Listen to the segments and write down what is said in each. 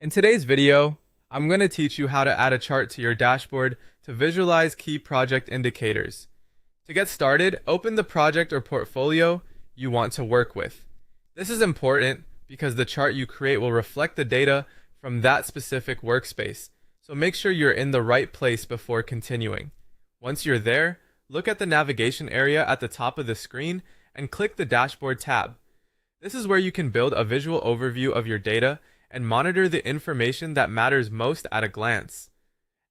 In today's video, I'm going to teach you how to add a chart to your dashboard to visualize key project indicators. To get started, open the project or portfolio you want to work with. This is important because the chart you create will reflect the data from that specific workspace, so make sure you're in the right place before continuing. Once you're there, look at the navigation area at the top of the screen and click the Dashboard tab. This is where you can build a visual overview of your data and monitor the information that matters most at a glance.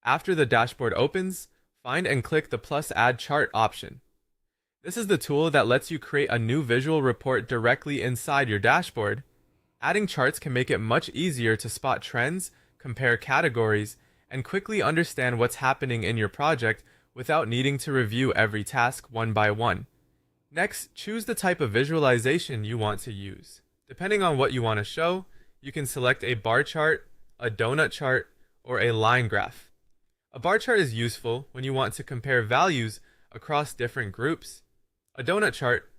After the dashboard opens, find and click the plus Add Chart option. This is the tool that lets you create a new visual report directly inside your dashboard. Adding charts can make it much easier to spot trends, compare categories, and quickly understand what's happening in your project without needing to review every task one by one. Next, choose the type of visualization you want to use. Depending on what you want to show, you can select a bar chart, a donut chart, or a line graph. A bar chart is useful when you want to compare values across different groups. A donut chart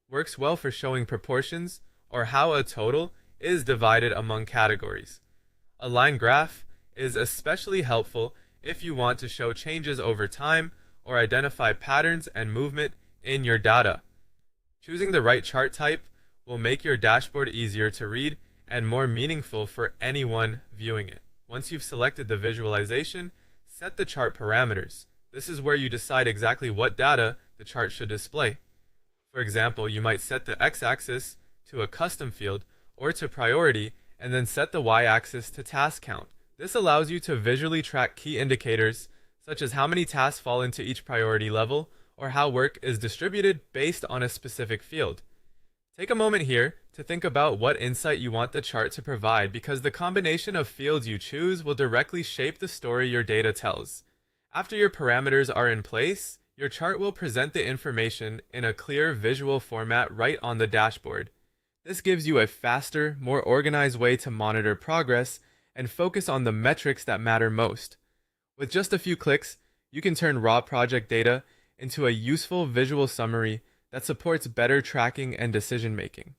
works well for showing proportions or how a total is divided among categories. A line graph is especially helpful if you want to show changes over time or identify patterns and movement in your data. Choosing the right chart type will make your dashboard easier to read and more meaningful for anyone viewing it. Once you've selected the visualization, set the chart parameters. This is where you decide exactly what data the chart should display. For example, you might set the x-axis to a custom field or to priority, and then set the y-axis to task count. This allows you to visually track key indicators such as how many tasks fall into each priority level or how work is distributed based on a specific field. Take a moment here to think about what insight you want the chart to provide, because the combination of fields you choose will directly shape the story your data tells. After your parameters are in place, your chart will present the information in a clear visual format right on the dashboard. This gives you a faster, more organized way to monitor progress and focus on the metrics that matter most. With just a few clicks, you can turn raw project data into a useful visual summary that supports better tracking and decision making.